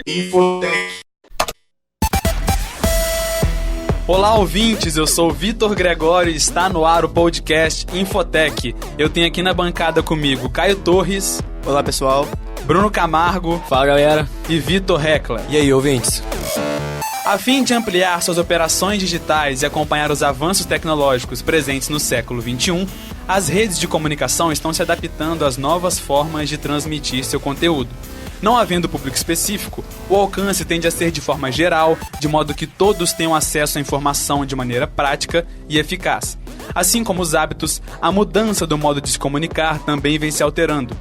Infotech. Olá, ouvintes, eu sou o Vitor Gregório e está no ar o podcast Infotech. Eu tenho aqui na bancada comigo Caio Torres. Olá, pessoal. Bruno Camargo. Fala, galera. E Vitor Heckler. E aí, ouvintes? A fim de ampliar suas operações digitais e acompanhar os avanços tecnológicos presentes no século XXI, as redes de comunicação estão se adaptando às novas formas de transmitir seu conteúdo. Não havendo público específico, o alcance tende a ser de forma geral, de modo que todos tenham acesso à informação de maneira prática e eficaz. Assim como os hábitos, a mudança do modo de se comunicar também vem se alterando.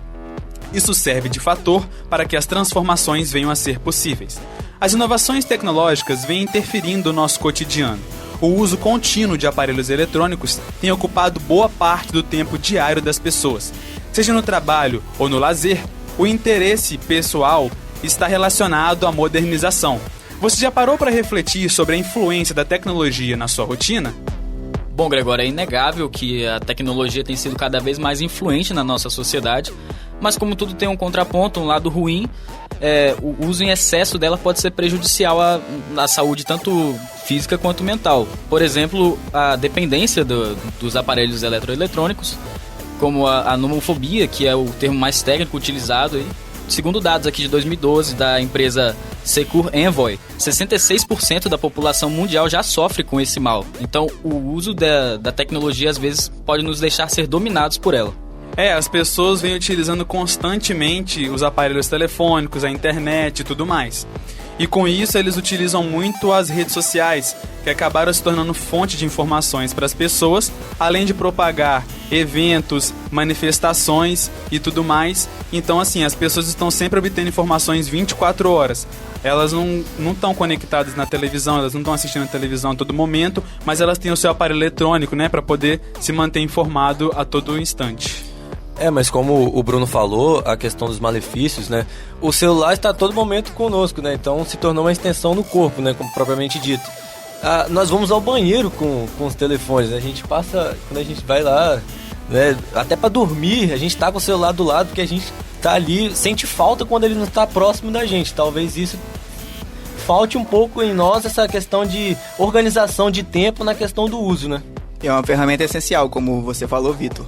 Isso serve de fator para que as transformações venham a ser possíveis. As inovações tecnológicas vêm interferindo no nosso cotidiano. O uso contínuo de aparelhos eletrônicos tem ocupado boa parte do tempo diário das pessoas. Seja no trabalho ou no lazer, o interesse pessoal está relacionado à modernização. Você já parou para refletir sobre a influência da tecnologia na sua rotina? Bom, Gregório, é inegável que a tecnologia tem sido cada vez mais influente na nossa sociedade, mas como tudo tem um contraponto, um lado ruim, o uso em excesso dela pode ser prejudicial à saúde tanto física quanto mental. Por exemplo, a dependência dos aparelhos eletroeletrônicos, como a nomofobia, que é o termo mais técnico utilizado aí. Segundo dados aqui de 2012 da empresa Secure Envoy, 66% da população mundial já sofre com esse mal. Então, o uso da tecnologia às vezes pode nos deixar ser dominados por ela. As pessoas vêm utilizando constantemente os aparelhos telefônicos, a internet e tudo mais. E com isso eles utilizam muito as redes sociais, que acabaram se tornando fonte de informações para as pessoas, além de propagar eventos, manifestações e tudo mais. Então, assim, as pessoas estão sempre obtendo informações 24 horas. Elas não estão conectadas na televisão, elas não estão assistindo a televisão a todo momento, mas elas têm o seu aparelho eletrônico, né, para poder se manter informado a todo instante. Mas como o Bruno falou, a questão dos malefícios, né? O celular está a todo momento conosco, né? Então se tornou uma extensão do corpo, né? Como propriamente dito. Nós vamos ao banheiro com os telefones, né? A gente passa, quando a gente vai lá, né? Até para dormir, a gente tá com o celular do lado, porque a gente tá ali, sente falta quando ele não está próximo da gente. Talvez isso falte um pouco em nós, essa questão de organização de tempo na questão do uso, né? É uma ferramenta essencial, como você falou, Vitor,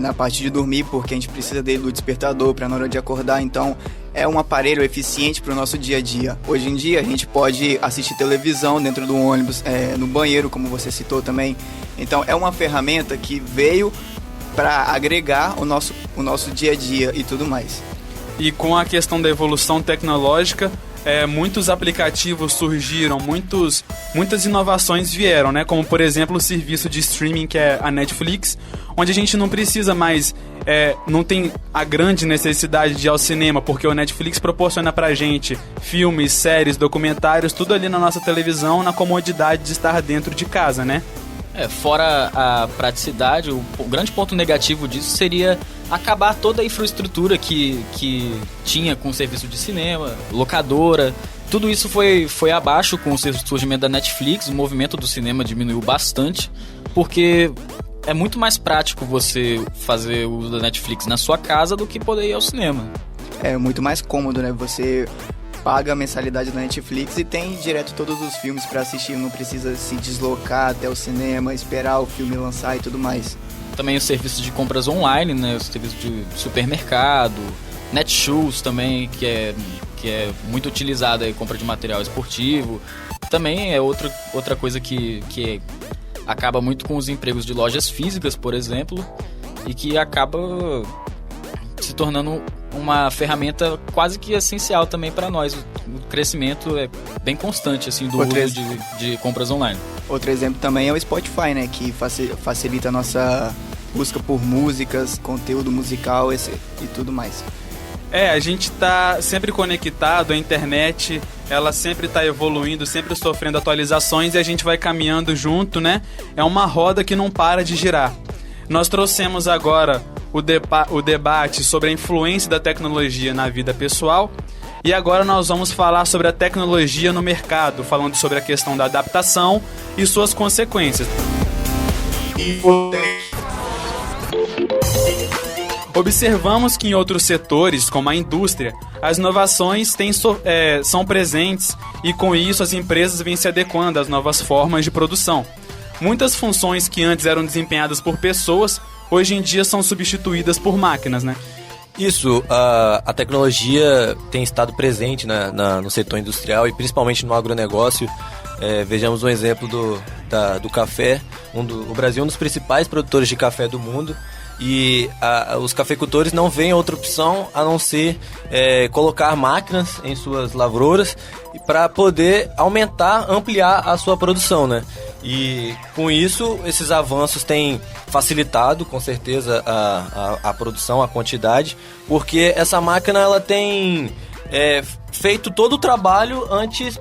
na parte de dormir, porque a gente precisa dele do despertador para na hora de acordar. Então é um aparelho eficiente para o nosso dia a dia. Hoje em dia a gente pode assistir televisão dentro do ônibus, no banheiro, como você citou também. Então é uma ferramenta que veio para agregar o nosso dia a dia e tudo mais. E com a questão da evolução tecnológica, muitos aplicativos surgiram, muitas inovações vieram, né? Como, por exemplo, o serviço de streaming que é a Netflix, onde a gente não precisa mais, não tem a grande necessidade de ir ao cinema, porque o Netflix proporciona pra gente filmes, séries, documentários, tudo ali na nossa televisão, na comodidade de estar dentro de casa, né? Fora a praticidade, o grande ponto negativo disso seria acabar toda a infraestrutura que tinha com o serviço de cinema, locadora. Tudo isso foi abaixo com o surgimento da Netflix. O movimento do cinema diminuiu bastante, porque é muito mais prático você fazer o uso da Netflix na sua casa do que poder ir ao cinema. É muito mais cômodo, né? Você paga a mensalidade da Netflix e tem direto todos os filmes para assistir, não precisa se deslocar até o cinema, esperar o filme lançar e tudo mais. Também os serviços de compras online, né, os serviços de supermercado, Netshoes também, que é muito utilizado aí, compra de material esportivo. Também é outra coisa que acaba muito com os empregos de lojas físicas, por exemplo, e que acaba se tornando uma ferramenta quase que essencial também para nós. O crescimento é bem constante assim, do uso de compras online. Outro exemplo também é o Spotify, né, que facilita a nossa busca por músicas, conteúdo musical e tudo mais. A gente está sempre conectado, a internet, ela sempre está evoluindo, sempre sofrendo atualizações e a gente vai caminhando junto, né? É uma roda que não para de girar. Nós trouxemos agora o debate sobre a influência da tecnologia na vida pessoal e agora nós vamos falar sobre a tecnologia no mercado, falando sobre a questão da adaptação e suas consequências. Infotech. Observamos que em outros setores, como a indústria, as inovações são presentes e com isso as empresas vêm se adequando às novas formas de produção. Muitas funções que antes eram desempenhadas por pessoas, hoje em dia são substituídas por máquinas, né? Isso, a tecnologia tem estado presente no setor industrial e principalmente no agronegócio. Vejamos um exemplo do café. O Brasil é um dos principais produtores de café do mundo e os cafeicultores não veem outra opção a não ser colocar máquinas em suas lavouras para poder ampliar a sua produção, né? E com isso, esses avanços têm facilitado, com certeza, a produção, a quantidade, porque essa máquina ela tem feito todo o trabalho antes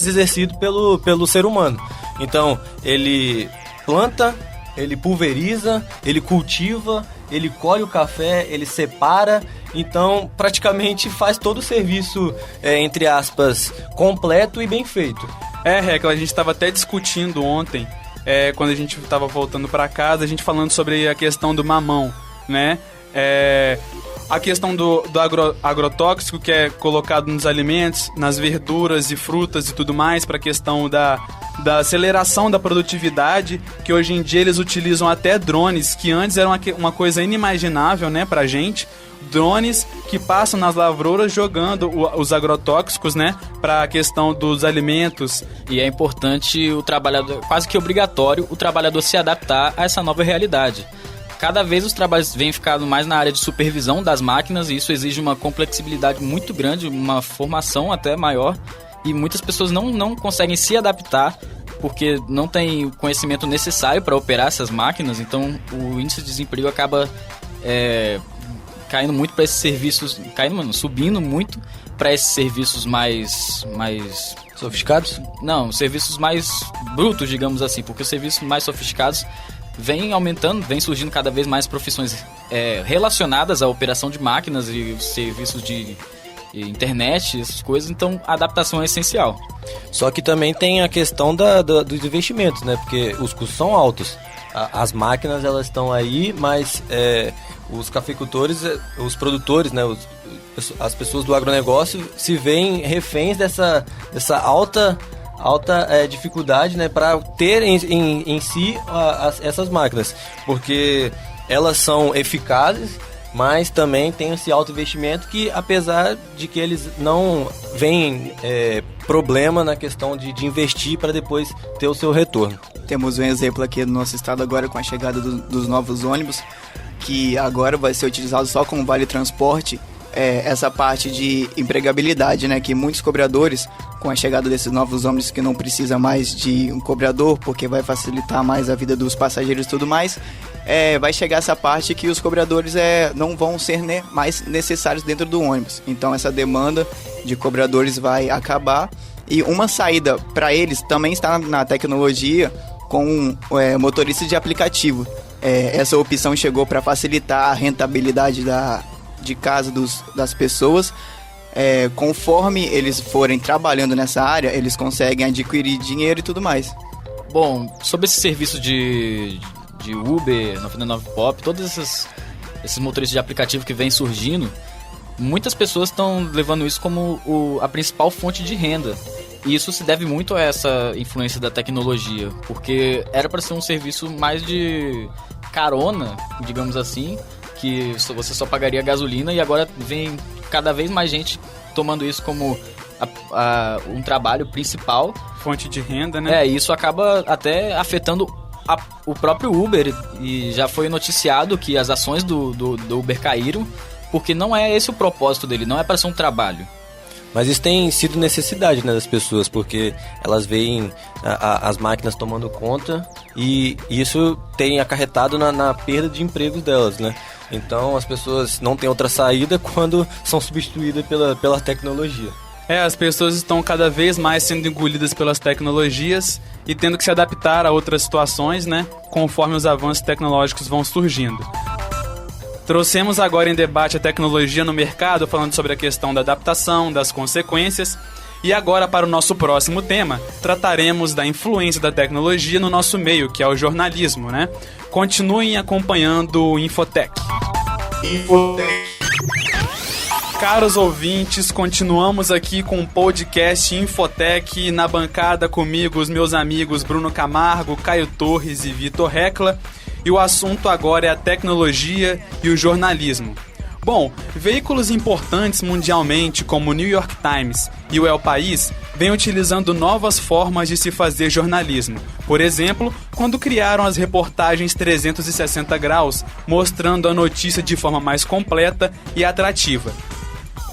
exercido pelo ser humano. Então, ele planta, ele pulveriza, ele cultiva, ele colhe o café, ele separa. Então, praticamente faz todo o serviço, entre aspas, completo e bem feito. Hecla, a gente estava até discutindo ontem, quando a gente estava voltando para casa, a gente falando sobre a questão do mamão, né? A questão do agrotóxico que é colocado nos alimentos, nas verduras e frutas e tudo mais, para a questão da aceleração da produtividade, que hoje em dia eles utilizam até drones, que antes era uma coisa inimaginável, né, pra gente. Drones que passam nas lavouras jogando os agrotóxicos, né, para a questão dos alimentos. E é importante o trabalhador, quase que obrigatório, o trabalhador se adaptar a essa nova realidade. Cada vez os trabalhos vêm ficando mais na área de supervisão das máquinas e isso exige uma complexibilidade muito grande, uma formação até maior e muitas pessoas não conseguem se adaptar porque não tem o conhecimento necessário para operar essas máquinas, então o índice de desemprego acaba caindo muito para esses serviços, subindo muito para esses serviços mais sofisticados? Não, serviços mais brutos, digamos assim, porque os serviços mais sofisticados vem aumentando, vem surgindo cada vez mais profissões relacionadas à operação de máquinas e serviços de internet, essas coisas, então a adaptação é essencial. Só que também tem a questão dos investimentos, né? Porque os custos são altos. As máquinas elas estão aí, mas os cafeicultores, os produtores, né? As pessoas do agronegócio se veem reféns dessa alta dificuldade, né, para ter em si essas máquinas, porque elas são eficazes, mas também tem esse alto investimento que, apesar de que eles não veem problema na questão de investir para depois ter o seu retorno. Temos um exemplo aqui no nosso estado agora com a chegada dos novos ônibus, que agora vai ser utilizado só como vale transporte. Essa parte de empregabilidade, né, que muitos cobradores, com a chegada desses novos ônibus que não precisa mais de um cobrador, porque vai facilitar mais a vida dos passageiros e tudo mais, vai chegar essa parte que os cobradores não vão ser mais necessários dentro do ônibus. Então essa demanda de cobradores vai acabar e uma saída para eles também está na tecnologia com motoristas de aplicativo. Essa opção chegou para facilitar a rentabilidade de casa das pessoas. Conforme eles forem trabalhando nessa área, eles conseguem adquirir dinheiro e tudo mais. Bom, sobre esse serviço de Uber, 99 Pop, todos esses motoristas de aplicativo que vêm surgindo, muitas pessoas estão levando isso como a principal fonte de renda. E isso se deve muito a essa influência da tecnologia, porque era para ser um serviço mais de carona, digamos assim, que você só pagaria gasolina, e agora vem cada vez mais gente tomando isso como um trabalho principal. Fonte de renda, né? E isso acaba até afetando o próprio Uber, e já foi noticiado que as ações do Uber caíram, porque não é esse o propósito dele, não é para ser um trabalho. Mas isso tem sido necessidade, né, das pessoas, porque elas veem as máquinas tomando conta e isso tem acarretado na perda de empregos delas, né? Então as pessoas não têm outra saída quando são substituídas pela tecnologia. As pessoas estão cada vez mais sendo engolidas pelas tecnologias e tendo que se adaptar a outras situações, né, conforme os avanços tecnológicos vão surgindo. Trouxemos agora em debate a tecnologia no mercado, falando sobre a questão da adaptação, das consequências. E agora, para o nosso próximo tema, trataremos da influência da tecnologia no nosso meio, que é o jornalismo, né? Continuem acompanhando o Infotech. Caros ouvintes, continuamos aqui com o podcast Infotech. Na bancada comigo, os meus amigos Bruno Camargo, Caio Torres e Vitor Recla. E o assunto agora é a tecnologia e o jornalismo. Bom, veículos importantes mundialmente como o New York Times e o El País vêm utilizando novas formas de se fazer jornalismo. Por exemplo, quando criaram as reportagens 360 graus, mostrando a notícia de forma mais completa e atrativa.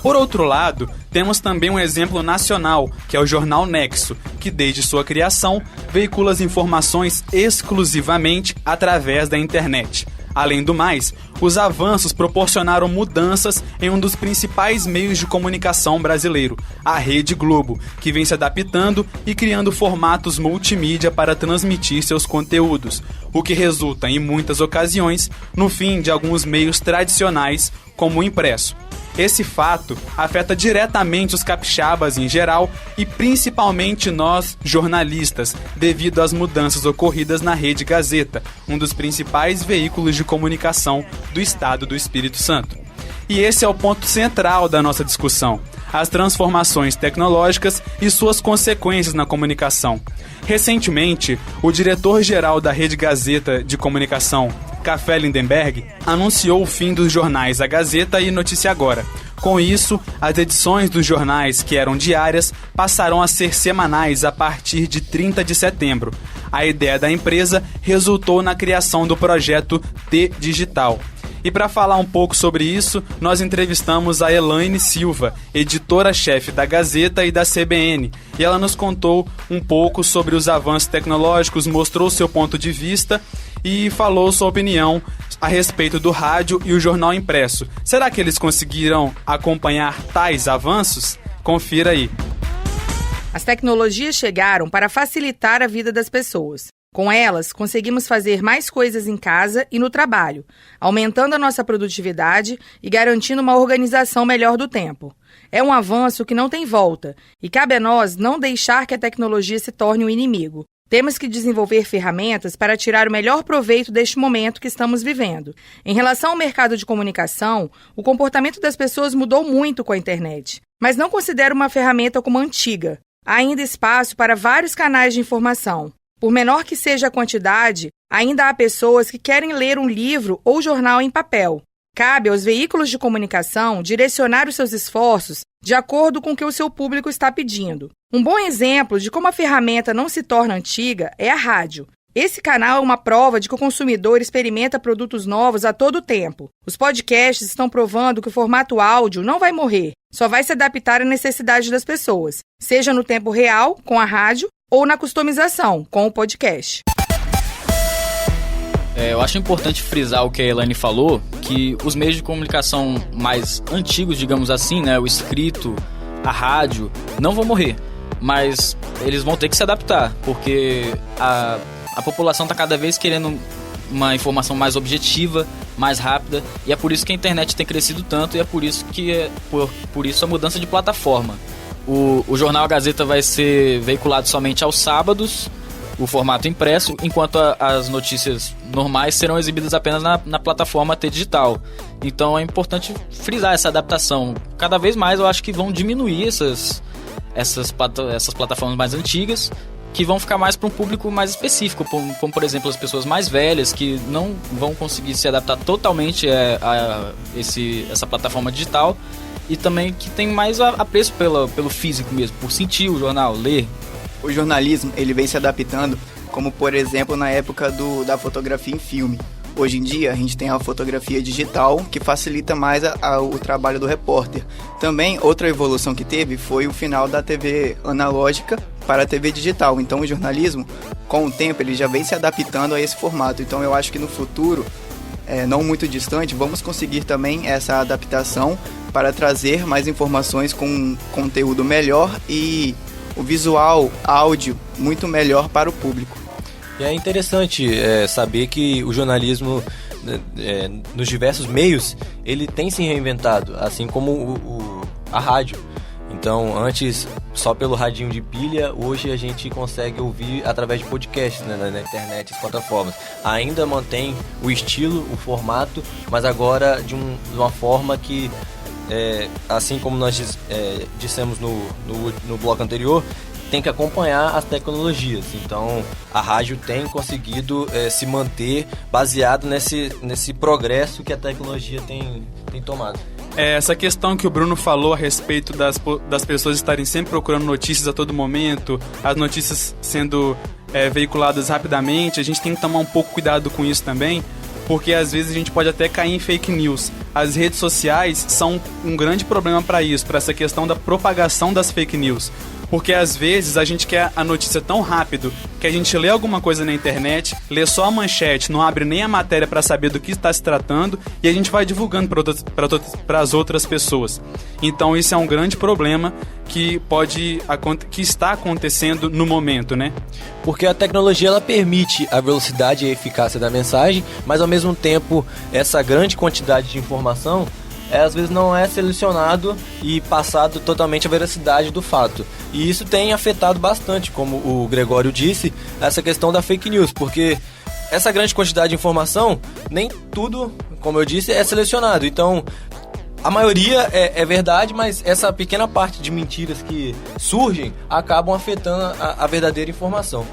Por outro lado, temos também um exemplo nacional, que é o Jornal Nexo, que desde sua criação veicula as informações exclusivamente através da internet. Além do mais, os avanços proporcionaram mudanças em um dos principais meios de comunicação brasileiro, a Rede Globo, que vem se adaptando e criando formatos multimídia para transmitir seus conteúdos, o que resulta, em muitas ocasiões, no fim de alguns meios tradicionais, como o impresso. Esse fato afeta diretamente os capixabas em geral e principalmente nós, jornalistas, devido às mudanças ocorridas na Rede Gazeta, um dos principais veículos de comunicação do estado do Espírito Santo. E esse é o ponto central da nossa discussão: as transformações tecnológicas e suas consequências na comunicação. Recentemente, o diretor-geral da Rede Gazeta de Comunicação, Café Lindenberg, anunciou o fim dos jornais A Gazeta e Notícia Agora. Com isso, as edições dos jornais, que eram diárias, passarão a ser semanais a partir de 30 de setembro. A ideia da empresa resultou na criação do projeto T-Digital. E para falar um pouco sobre isso, nós entrevistamos a Elaine Silva, editora-chefe da Gazeta e da CBN. E ela nos contou um pouco sobre os avanços tecnológicos, mostrou seu ponto de vista e falou sua opinião a respeito do rádio e o jornal impresso. Será que eles conseguiram acompanhar tais avanços? Confira aí. As tecnologias chegaram para facilitar a vida das pessoas. Com elas, conseguimos fazer mais coisas em casa e no trabalho, aumentando a nossa produtividade e garantindo uma organização melhor do tempo. É um avanço que não tem volta e cabe a nós não deixar que a tecnologia se torne um inimigo. Temos que desenvolver ferramentas para tirar o melhor proveito deste momento que estamos vivendo. Em relação ao mercado de comunicação, o comportamento das pessoas mudou muito com a internet, mas não considero uma ferramenta como antiga. Há ainda espaço para vários canais de informação. Por menor que seja a quantidade, ainda há pessoas que querem ler um livro ou jornal em papel. Cabe aos veículos de comunicação direcionar os seus esforços de acordo com o que o seu público está pedindo. Um bom exemplo de como a ferramenta não se torna antiga é a rádio. Esse canal é uma prova de que o consumidor experimenta produtos novos a todo tempo. Os podcasts estão provando que o formato áudio não vai morrer, só vai se adaptar à necessidade das pessoas, seja no tempo real, com a rádio, ou na customização, com o podcast. Eu acho importante frisar o que a Elaine falou, que os meios de comunicação mais antigos, digamos assim, né, o escrito, a rádio, não vão morrer, mas eles vão ter que se adaptar, porque a população está cada vez querendo uma informação mais objetiva, mais rápida, e é por isso que a internet tem crescido tanto, e é por isso que por isso a mudança de plataforma. O jornal A Gazeta vai ser veiculado somente aos sábados, o formato impresso, enquanto as notícias normais serão exibidas apenas na plataforma T-Digital. Então é importante frisar essa adaptação. Cada vez mais eu acho que vão diminuir essas plataformas mais antigas, que vão ficar mais para um público mais específico, como por exemplo as pessoas mais velhas, que não vão conseguir se adaptar totalmente a essa plataforma digital, e também que tem mais apreço pelo físico mesmo, por sentir o jornal, ler. O jornalismo, ele vem se adaptando, como por exemplo na época da fotografia em filme. Hoje em dia a gente tem a fotografia digital, que facilita mais o trabalho do repórter. Também outra evolução que teve foi o final da TV analógica para a TV digital. Então o jornalismo, com o tempo, ele já vem se adaptando a esse formato. Então eu acho que no futuro, não muito distante, vamos conseguir também essa adaptação para trazer mais informações com conteúdo melhor e o visual, áudio, muito melhor para o público. E é interessante saber que o jornalismo, nos diversos meios, ele tem se reinventado, assim como a rádio. Então, antes, só pelo radinho de pilha, hoje a gente consegue ouvir através de podcasts, né, na internet, as plataformas. Ainda mantém o estilo, o formato, mas agora de uma forma que, assim como nós dissemos no bloco anterior, tem que acompanhar as tecnologias. Então, a rádio tem conseguido se manter baseado nesse progresso que a tecnologia tem tomado. Essa questão que o Bruno falou a respeito das pessoas estarem sempre procurando notícias a todo momento, as notícias sendo veiculadas rapidamente, a gente tem que tomar um pouco cuidado com isso também, porque às vezes a gente pode até cair em fake news. As redes sociais são um grande problema para isso, para essa questão da propagação das fake news. Porque às vezes a gente quer a notícia tão rápido que a gente lê alguma coisa na internet, lê só a manchete, não abre nem a matéria para saber do que está se tratando e a gente vai divulgando para as outras pessoas. Então isso é um grande problema que está acontecendo no momento, né? Porque a tecnologia ela permite a velocidade e a eficácia da mensagem, mas ao mesmo tempo essa grande quantidade de informação às vezes não é selecionado e passado totalmente a veracidade do fato. E isso tem afetado bastante, como o Gregório disse, essa questão da fake news, porque essa grande quantidade de informação, nem tudo, como eu disse, é selecionado. Então, a maioria é verdade, mas essa pequena parte de mentiras que surgem acabam afetando a verdadeira informação.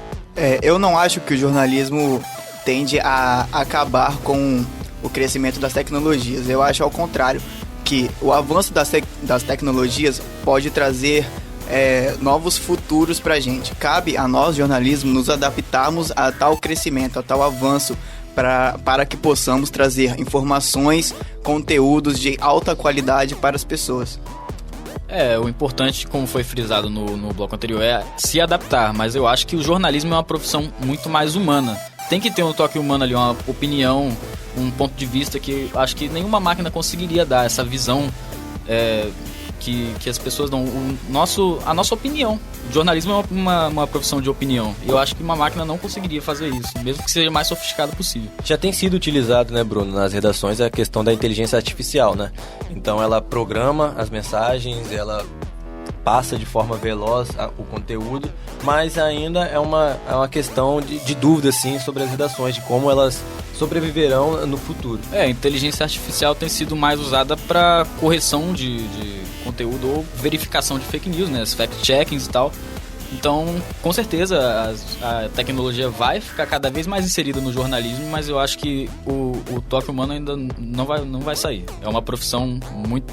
Eu não acho que o jornalismo tende a acabar com o crescimento das tecnologias. Eu acho ao contrário, que o avanço das tecnologias pode trazer novos futuros pra gente. Cabe a nós, jornalismo, nos adaptarmos a tal crescimento, a tal avanço, para que possamos trazer informações, conteúdos de alta qualidade para as pessoas. O importante, como foi frisado no bloco anterior, é se adaptar, mas eu acho que o jornalismo é uma profissão muito mais humana. Tem que ter um toque humano ali, uma opinião, um ponto de vista que acho que nenhuma máquina conseguiria dar, essa visão que as pessoas dão, a nossa opinião. O jornalismo é uma profissão de opinião, e eu acho que uma máquina não conseguiria fazer isso, mesmo que seja o mais sofisticado possível. Já tem sido utilizado, né, Bruno, nas redações a questão da inteligência artificial, né? Então ela programa as mensagens, ela passa de forma veloz o conteúdo, mas ainda é uma questão de dúvida, assim, sobre as redações, de como elas sobreviverão no futuro. A inteligência artificial tem sido mais usada para correção de conteúdo ou verificação de fake news, né, as fact-checkings e tal. Então, com certeza, a tecnologia vai ficar cada vez mais inserida no jornalismo, mas eu acho que o toque humano ainda não vai sair. É uma profissão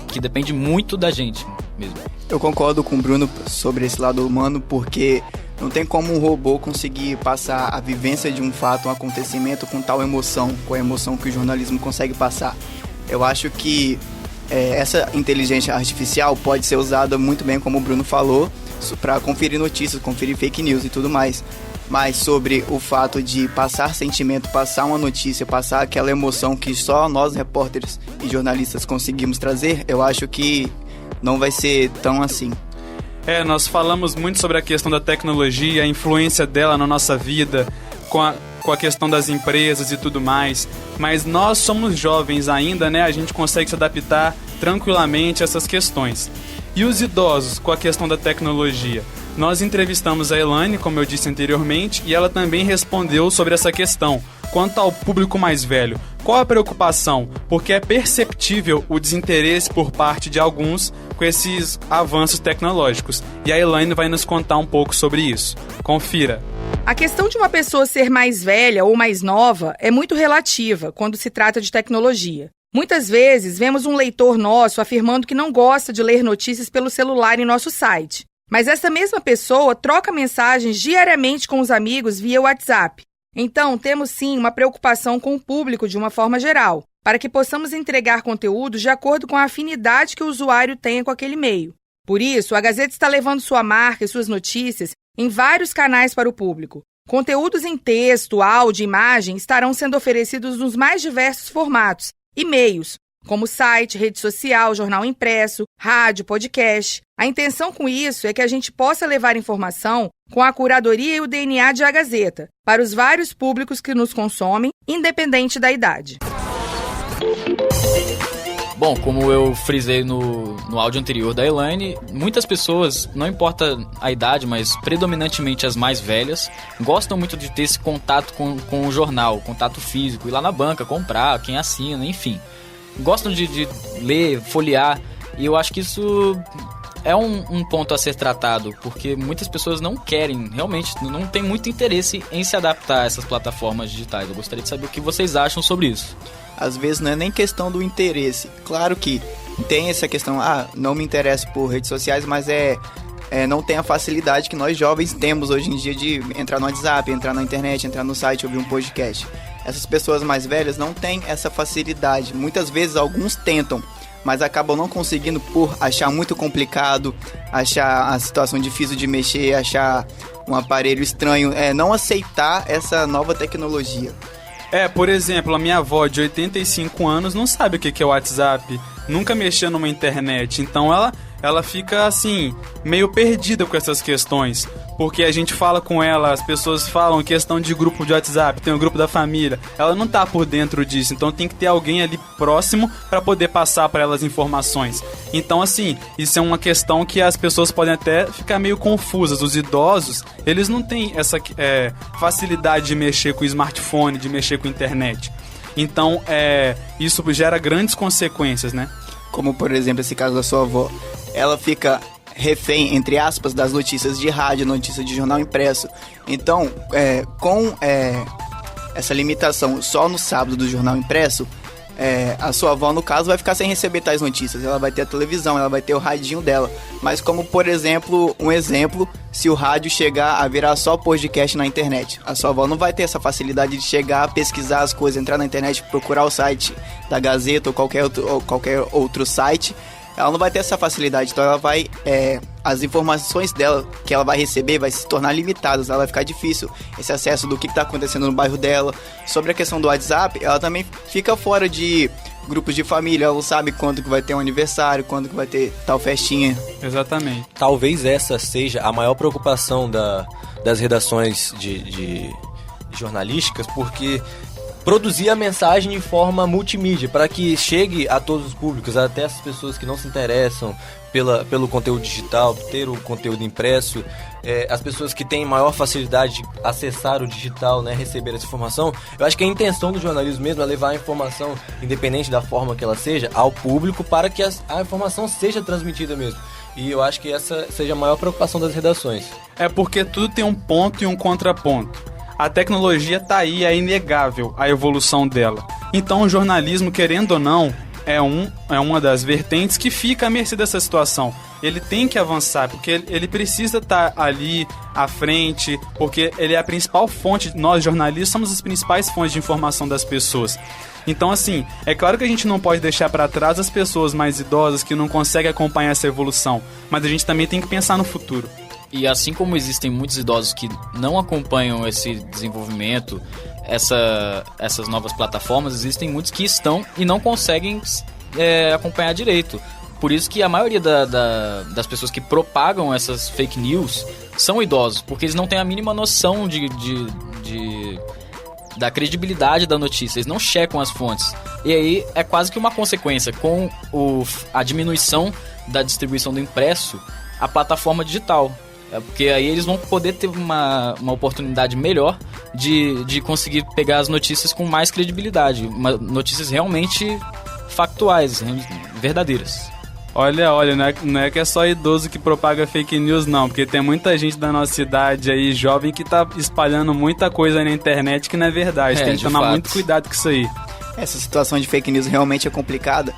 que depende muito da gente mesmo. Eu concordo com o Bruno sobre esse lado humano, porque não tem como um robô conseguir passar a vivência de um fato, um acontecimento com tal emoção, com a emoção que o jornalismo consegue passar. Eu acho que essa inteligência artificial pode ser usada muito bem, como o Bruno falou, para conferir notícias, conferir fake news e tudo mais. Mas sobre o fato de passar sentimento, passar uma notícia, passar aquela emoção que só nós, repórteres e jornalistas, conseguimos trazer, eu acho que não vai ser tão assim. Nós falamos muito sobre a questão da tecnologia, a influência dela na nossa vida, com a questão das empresas e tudo mais, mas nós somos jovens ainda, né? A gente consegue se adaptar tranquilamente a essas questões. E os idosos com a questão da tecnologia? Nós entrevistamos a Elaine, como eu disse anteriormente, e ela também respondeu sobre essa questão. Quanto ao público mais velho, qual a preocupação? Porque é perceptível o desinteresse por parte de alguns com esses avanços tecnológicos. E a Elaine vai nos contar um pouco sobre isso. Confira. A questão de uma pessoa ser mais velha ou mais nova é muito relativa quando se trata de tecnologia. Muitas vezes vemos um leitor nosso afirmando que não gosta de ler notícias pelo celular em nosso site. Mas essa mesma pessoa troca mensagens diariamente com os amigos via WhatsApp. Então, temos sim uma preocupação com o público de uma forma geral, para que possamos entregar conteúdos de acordo com a afinidade que o usuário tenha com aquele meio. Por isso, a Gazeta está levando sua marca e suas notícias em vários canais para o público. Conteúdos em texto, áudio e imagem estarão sendo oferecidos nos mais diversos formatos e meios, como site, rede social, jornal impresso, rádio, podcast. A intenção com isso é que a gente possa levar informação com a curadoria e o DNA de A Gazeta para os vários públicos que nos consomem, independente da idade. Bom, como eu frisei no áudio anterior da Elaine, muitas pessoas, não importa a idade, mas predominantemente as mais velhas, gostam muito de ter esse contato com o jornal, contato físico, ir lá na banca, comprar, quem assina, enfim. Gostam de ler, folhear, e eu acho que isso é um ponto a ser tratado, porque muitas pessoas não querem, realmente, não tem muito interesse em se adaptar a essas plataformas digitais. Eu gostaria de saber o que vocês acham sobre isso. Às vezes não é nem questão do interesse. Claro que tem essa questão, não me interesso por redes sociais, mas não tem a facilidade que nós jovens temos hoje em dia de entrar no WhatsApp, entrar na internet, entrar no site, ouvir um podcast. Essas pessoas mais velhas não têm essa facilidade. Muitas vezes alguns tentam, mas acabam não conseguindo por achar muito complicado, achar a situação difícil de mexer, achar um aparelho estranho, não aceitar essa nova tecnologia. Por exemplo, a minha avó de 85 anos não sabe o que é o WhatsApp, nunca mexeu numa internet, então ela fica assim, meio perdida com essas questões, porque a gente fala com ela, as pessoas falam questão de grupo de WhatsApp, tem o grupo da família, ela não tá por dentro disso, então tem que ter alguém ali próximo para poder passar para ela as informações. Então assim, isso é uma questão que as pessoas podem até ficar meio confusas. Os idosos, eles não têm essa facilidade de mexer com o smartphone, de mexer com a internet, então isso gera grandes consequências, né? Como por exemplo esse caso da sua avó, ela fica refém, entre aspas, das notícias de rádio, notícias de jornal impresso. Então, com essa limitação só no sábado do jornal impresso, a sua avó, no caso, vai ficar sem receber tais notícias. Ela vai ter a televisão, ela vai ter o radinho dela. Mas como, por exemplo, se o rádio chegar a virar só podcast na internet, a sua avó não vai ter essa facilidade de chegar, pesquisar as coisas, entrar na internet, procurar o site da Gazeta ou qualquer outro site. Ela não vai ter essa facilidade, então ela vai... as informações dela que ela vai receber vai se tornar limitadas, ela vai ficar difícil esse acesso do que está acontecendo no bairro dela. Sobre a questão do WhatsApp, ela também fica fora de grupos de família, ela não sabe quando que vai ter um aniversário, quando que vai ter tal festinha. Exatamente. Talvez essa seja a maior preocupação das redações de jornalísticas, porque produzir a mensagem de forma multimídia, para que chegue a todos os públicos, até as pessoas que não se interessam pelo conteúdo digital, ter o conteúdo impresso, as pessoas que têm maior facilidade de acessar o digital, né, receber essa informação. Eu acho que a intenção do jornalismo mesmo é levar a informação, independente da forma que ela seja, ao público, para que a informação seja transmitida mesmo. E eu acho que essa seja a maior preocupação das redações. Porque tudo tem um ponto e um contraponto. A tecnologia tá aí, é inegável a evolução dela. Então o jornalismo, querendo ou não, é uma das vertentes que fica à mercê dessa situação. Ele tem que avançar, porque ele precisa estar ali à frente, porque ele é a principal fonte, nós jornalistas somos as principais fontes de informação das pessoas. Então assim, é claro que a gente não pode deixar para trás as pessoas mais idosas que não conseguem acompanhar essa evolução, mas a gente também tem que pensar no futuro. E assim como existem muitos idosos que não acompanham esse desenvolvimento, essas novas plataformas, existem muitos que estão e não conseguem acompanhar direito. Por isso que a maioria das pessoas que propagam essas fake news são idosos, porque eles não têm a mínima noção da credibilidade da notícia, eles não checam as fontes. E aí é quase que uma consequência, com a diminuição da distribuição do impresso, a plataforma digital. Porque aí eles vão poder ter uma oportunidade melhor de conseguir pegar as notícias com mais credibilidade. Notícias realmente factuais, verdadeiras. Olha, não é que é só idoso que propaga fake news, não. Porque tem muita gente da nossa cidade aí, jovem, que tá espalhando muita coisa na internet que não é verdade. Tem que tomar muito cuidado com isso aí. Essa situação de fake news realmente é complicada.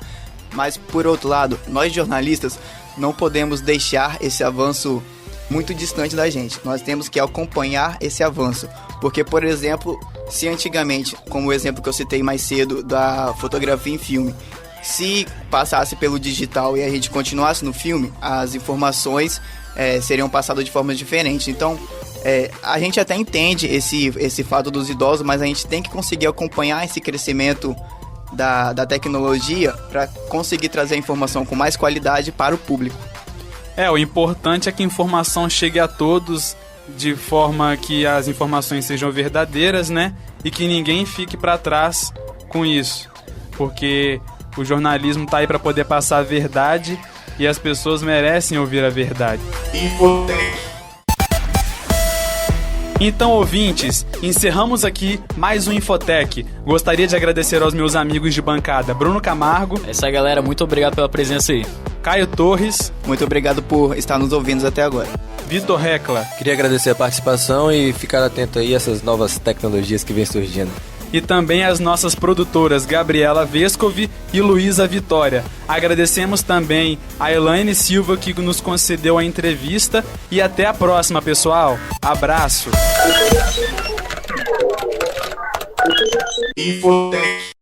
Mas, por outro lado, nós jornalistas não podemos deixar esse avanço muito distante da gente. Nós temos que acompanhar esse avanço. Porque, por exemplo, se antigamente, como o exemplo que eu citei mais cedo da fotografia em filme, se passasse pelo digital e a gente continuasse no filme, as informações seriam passadas de forma diferente. Então, a gente até entende esse fato dos idosos, mas a gente tem que conseguir acompanhar esse crescimento da tecnologia para conseguir trazer a informação com mais qualidade para o público. O importante é que a informação chegue a todos de forma que as informações sejam verdadeiras, né? E que ninguém fique para trás com isso. Porque O jornalismo tá aí para poder passar a verdade e as pessoas merecem ouvir a verdade. Então, ouvintes, encerramos aqui mais um Infotech. Gostaria de agradecer aos meus amigos de bancada, Bruno Camargo. Essa galera, muito obrigado pela presença aí. Caio Torres. Muito obrigado por estar nos ouvindo até agora. Vitor Recla. Queria agradecer a participação e ficar atento aí a essas novas tecnologias que vêm surgindo. E também as nossas produtoras Gabriela Vescovi e Luísa Vitória. Agradecemos também a Elaine Silva que nos concedeu a entrevista e até a próxima, pessoal. Abraço. Infotech.